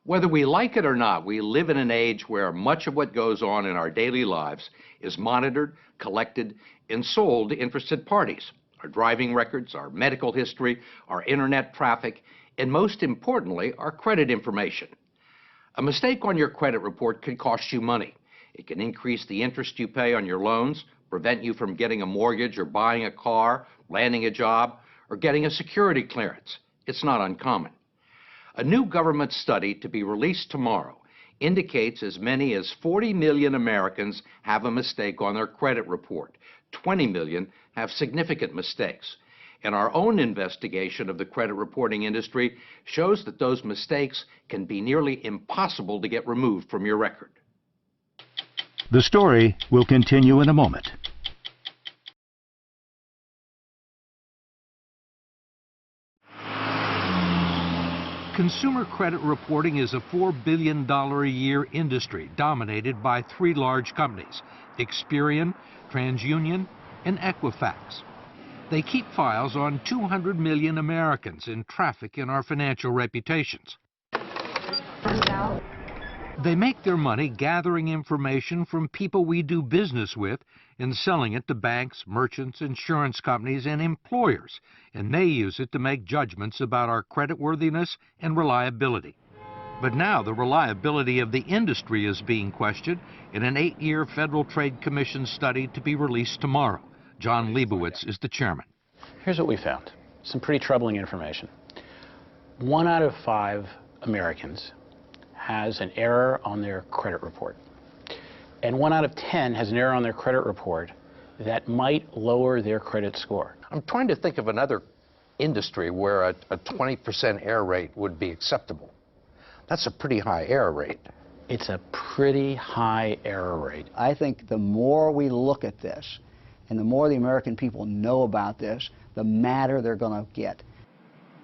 Whether we like it or not, we live in an age where much of what goes on in our daily lives is monitored, collected, and sold to interested parties. Our driving records, our medical history, our internet traffic, and most importantly, our credit information. A mistake on your credit report can cost you money. It can increase the interest you pay on your loans, prevent you from getting a mortgage or buying a car, landing a job, or getting a security clearance. It's not uncommon. A new government study to be released tomorrow indicates as many as 40 million Americans have a mistake on their credit report. 20 million have significant mistakes. And our own investigation of the credit reporting industry shows that those mistakes can be nearly impossible to get removed from your record. The story will continue in a moment. Consumer credit reporting is a $4 billion a year industry dominated by three large companies, Experian, TransUnion, and Equifax. They keep files on 200 million Americans and traffic in our financial reputations. They make their money gathering information from people we do business with and selling it to banks, merchants, insurance companies, and employers, and they use it to make judgments about our creditworthiness and reliability. But now the reliability of the industry is being questioned in an 8-year Federal Trade Commission study to be released tomorrow. John Leibowitz is the chairman. Here's what we found. Some pretty troubling information. 1 out of 5 Americans has an error on their credit report. And 1 out of 10 has an error on their credit report that might lower their credit score. I'm trying to think of another industry where a 20% error rate would be acceptable. That's a pretty high error rate. It's a pretty high error rate. I think the more we look at this and the more the American people know about this, the madder they're going to get.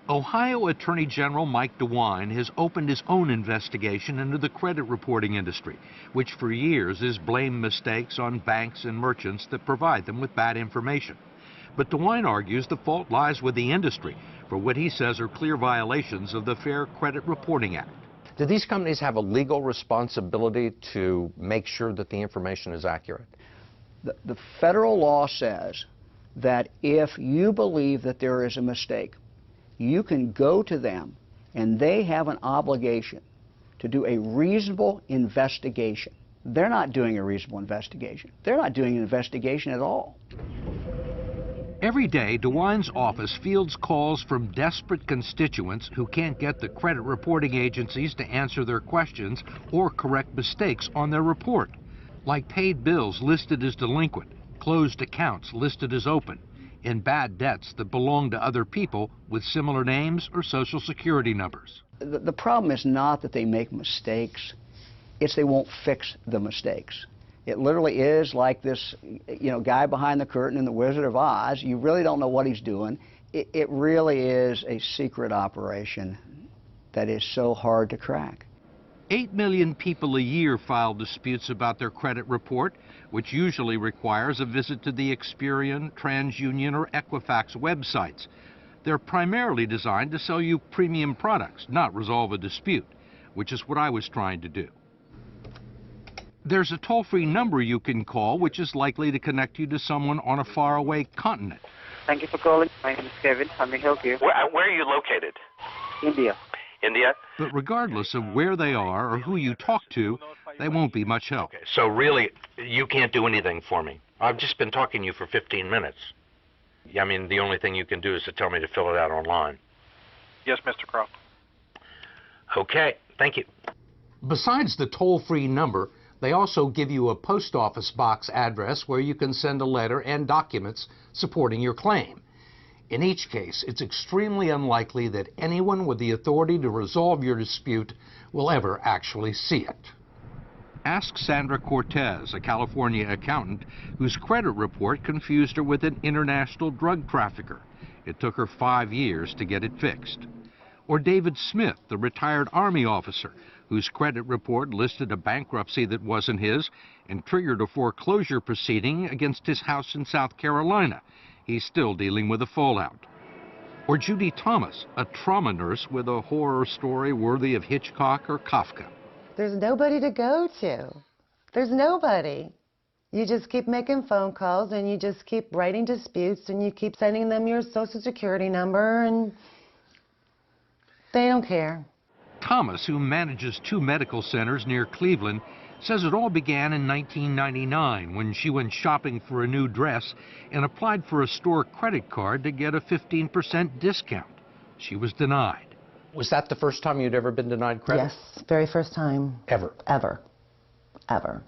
Ohio Attorney General Mike DeWine has opened his own investigation into the credit reporting industry, which for years has blamed mistakes on banks and merchants that provide them with bad information. But DeWine argues the fault lies with the industry for what he says are clear violations of the Fair Credit Reporting Act. Do these companies have a legal responsibility to make sure that the information is accurate? The federal law says that if you believe that there is a mistake, you can go to them and they have an obligation to do a reasonable investigation. They're not doing a reasonable investigation. They're not doing an investigation at all. Every day, DeWine's office fields calls from desperate constituents who can't get the credit reporting agencies to answer their questions or correct mistakes on their report, like paid bills listed as delinquent, closed accounts listed as open, and bad debts that belong to other people with similar names or social security numbers. The problem is not that they make mistakes, it's they won't fix the mistakes. It literally is like this, guy behind the curtain in The Wizard of Oz. You really don't know what he's doing. It really is a secret operation that is so hard to crack. 8 million people a year file disputes about their credit report, which usually requires a visit to the Experian, TransUnion, or Equifax websites. They're primarily designed to sell you premium products, not resolve a dispute, which is what I was trying to do. There's a toll-free number you can call, which is likely to connect you to someone on a faraway continent. Thank you for calling. My name is Kevin. How may I help you? Where are you located? India. India? But regardless of where they are or who you talk to, they won't be much help. Okay, so really, you can't do anything for me. I've just been talking to you for 15 minutes. I mean, the only thing you can do is to tell me to fill it out online. Yes, Mr. Crow. Okay, thank you. Besides the toll-free number, they also give you a post office box address where you can send a letter and documents supporting your claim. In each case, it's extremely unlikely that anyone with the authority to resolve your dispute will ever actually see it. Ask Sandra Cortez, a California accountant whose credit report confused her with an international drug trafficker. It took her 5 years to get it fixed. Or David Smith, the retired Army officer whose credit report listed a bankruptcy that wasn't his and triggered a foreclosure proceeding against his house in South Carolina. He's still dealing with the fallout. Or Judy Thomas, a trauma nurse with a horror story worthy of Hitchcock or Kafka. There's nobody to go to. There's nobody. You just keep making phone calls and you just keep writing disputes and you keep sending them your social security number and they don't care. Thomas, who manages 2 medical centers near Cleveland, says it all began in 1999 when she went shopping for a new dress and applied for a store credit card to get a 15% discount. She was denied. Was that the first time you'd ever been denied credit? Yes, very first time. Ever? Ever. Ever.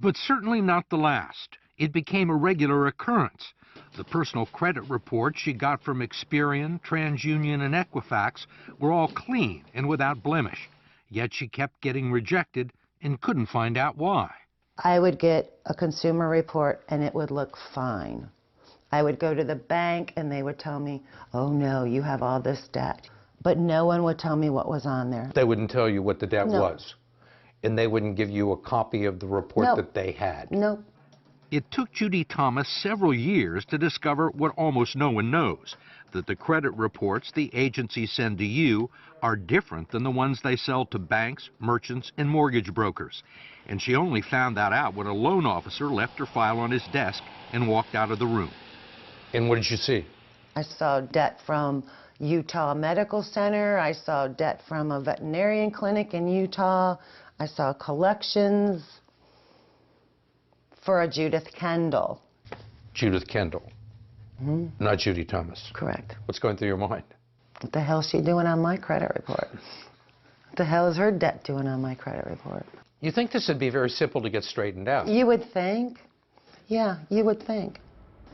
But certainly not the last. It became a regular occurrence. The personal credit reports she got from Experian, TransUnion, and Equifax were all clean and without blemish. Yet she kept getting rejected and couldn't find out why. I would get a consumer report and it would look fine. I would go to the bank and they would tell me, oh no, you have all this debt. But no one would tell me what was on there. They wouldn't tell you what the debt No. was? And they wouldn't give you a copy of the report No. that they had? Nope. It took Judy Thomas several years to discover what almost no one knows, that the credit reports the agencies send to you are different than the ones they sell to banks, merchants, and mortgage brokers. And she only found that out when a loan officer left her file on his desk and walked out of the room. And what did you see? I saw debt from Utah Medical Center. I saw debt from a veterinarian clinic in Utah. I saw collections for a Judith Kendall. Judith Kendall, not Judy Thomas. Correct. What's going through your mind? What the hell is she doing on my credit report? What the hell is her debt doing on my credit report? You think this would be very simple to get straightened out? You would think. Yeah, you would think.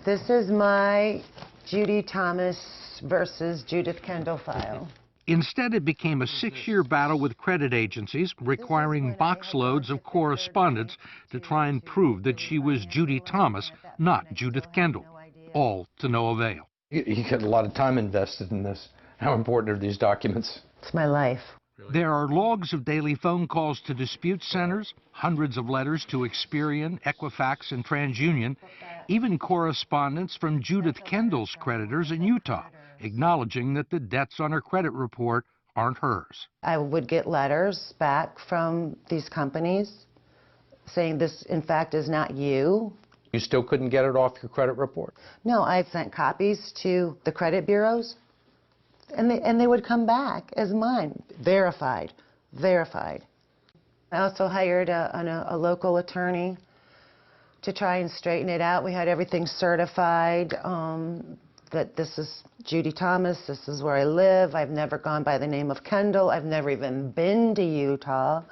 This is my Judy Thomas versus Judith Kendall file. Instead, it became a 6-year battle with credit agencies, requiring box loads of correspondence to try and prove that she was Judy Thomas, not Judith Kendall, all to no avail. You get a lot of time invested in this. How important are these documents? It's my life. There are logs of daily phone calls to dispute centers, hundreds of letters to Experian, Equifax, and TransUnion, even correspondence from Judith Kendall's creditors in Utah, acknowledging that the debts on her credit report aren't hers. I would get letters back from these companies saying this, in fact, is not you. You still couldn't get it off your credit report? No, I sent copies to the credit bureaus, and they would come back as mine, verified, verified. I also hired a local attorney to try and straighten it out. We had everything certified, that this is Judy Thomas, this is where I live. I've never gone by the name of Kendall. I've never even been to Utah,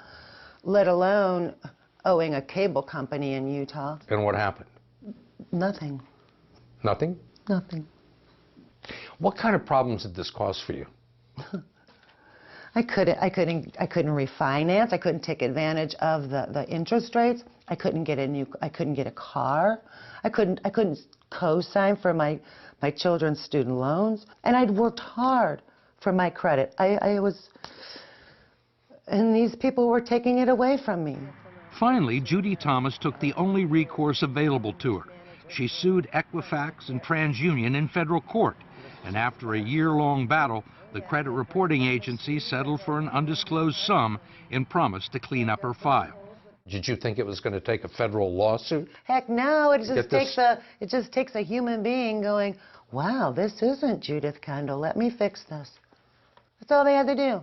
let alone owing a cable company in Utah. And what happened? Nothing. Nothing? Nothing. What kind of problems did this cause for you? I couldn't refinance. I couldn't take advantage of the interest rates. I couldn't get a car. I couldn't co-sign for my children's student loans. And I'd worked hard for my credit. And these people were taking it away from me. Finally, Judy Thomas took the only recourse available to her. She sued Equifax and TransUnion in federal court. And after a year-long battle, the credit reporting agency settled for an undisclosed sum and promised to clean up her file. Did you think it was going to take a federal lawsuit? Heck no, it just takes a human being going, wow, this isn't Judith Kendall, let me fix this. That's all they had to do.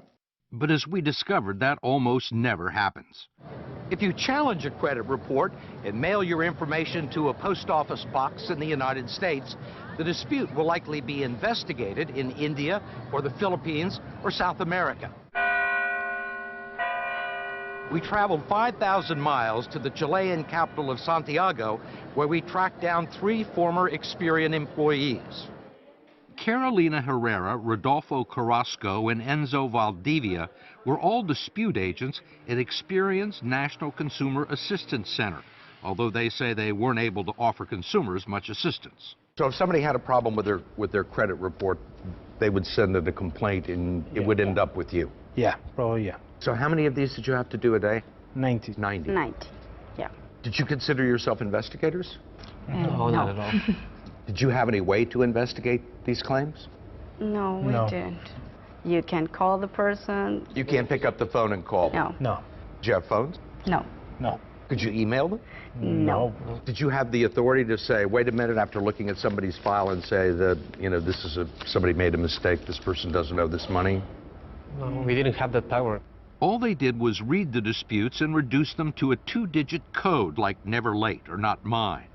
But as we discovered, that almost never happens. If you challenge a credit report and mail your information to a post office box in the United States, the dispute will likely be investigated in India or the Philippines or South America. We traveled 5,000 miles to the Chilean capital of Santiago, where we tracked down 3 former Experian employees. Carolina Herrera, Rodolfo Carrasco, and Enzo Valdivia were all dispute agents at Experian's National Consumer Assistance Center, although they say they weren't able to offer consumers much assistance. So if somebody had a problem with their credit report, they would send in a complaint and it would end up with you? Yeah, probably, yeah. So how many of these did you have to do a day? 90. 90. 90, yeah. Did you consider yourself investigators? No, not at all. Did you have any way to investigate these claims? No, we No. didn't. You can call the person. You can't pick up the phone and call them? No. No. Did you have phones? No. No. Could you email them? No. Did you have the authority to say, wait a minute, after looking at somebody's file and say that, you know, this is somebody made a mistake, this person doesn't owe this money? No, we didn't have that power. All they did was read the disputes and reduce them to a 2-digit code like never late or not mine.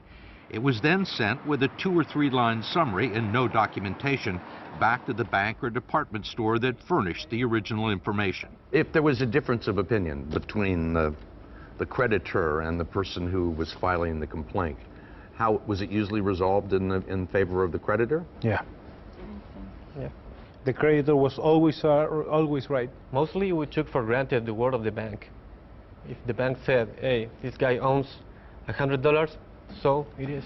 It was then sent with a 2- or 3-line summary and no documentation back to the bank or department store that furnished the original information. If there was a difference of opinion between the creditor and the person who was filing the complaint, how was it usually resolved in favor of the creditor? Yeah. Yeah. The creditor was always right. Mostly we took for granted the word of the bank. If the bank said, hey, this guy owns $100, so it is.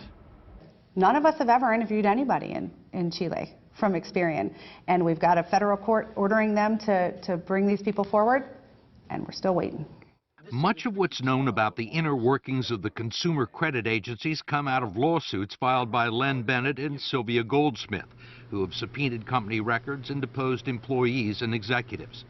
None of us have ever interviewed anybody in Chile from Experian, and we've got a federal court ordering them to bring these people forward, and we're still waiting. Much of what's known about the inner workings of the consumer credit agencies come out of lawsuits filed by Len Bennett and Sylvia Goldsmith, who have subpoenaed company records and deposed employees and executives.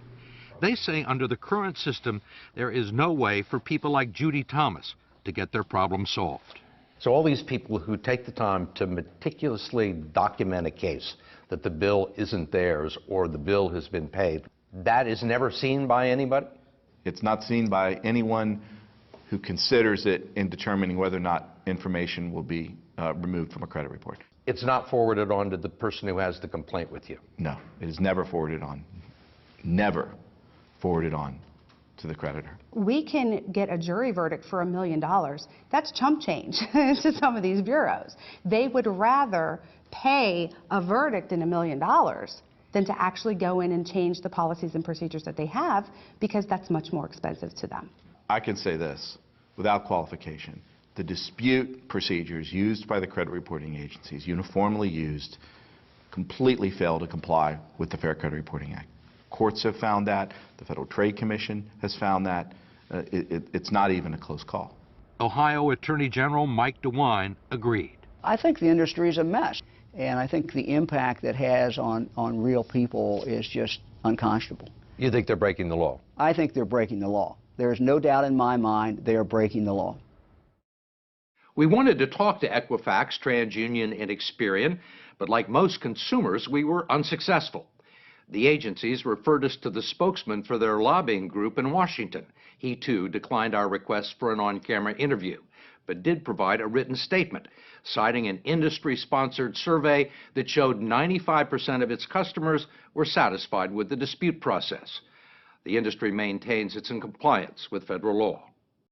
They say under the current system, there is no way for people like Judy Thomas to get their problem solved. So all these people who take the time to meticulously document a case that the bill isn't theirs or the bill has been paid, that is never seen by anybody? It's not seen by anyone who considers it in determining whether or not information will be removed from a credit report. It's not forwarded on to the person who has the complaint with you? No, it is never forwarded on. Never forwarded on to the creditor. We can get a jury verdict for $1 million. That's chump change to some of these bureaus. They would rather pay a verdict in $1 million than to actually go in and change the policies and procedures that they have, because that's much more expensive to them. I can say this without qualification. The dispute procedures used by the credit reporting agencies, uniformly used, completely fail to comply with the Fair Credit Reporting Act. Courts have found that. The Federal Trade Commission has found that. It's not even a close call. Ohio Attorney General Mike DeWine agreed. I think the industry is a mess, and I think the impact it has on real people is just unconscionable. You think they're breaking the law? I think they're breaking the law. There is no doubt in my mind they are breaking the law. We wanted to talk to Equifax, TransUnion, and Experian, but like most consumers, we were unsuccessful. The agencies referred us to the spokesman for their lobbying group in Washington. He, too, declined our request for an on-camera interview, but did provide a written statement, citing an industry-sponsored survey that showed 95% of its customers were satisfied with the dispute process. The industry maintains it's in compliance with federal law.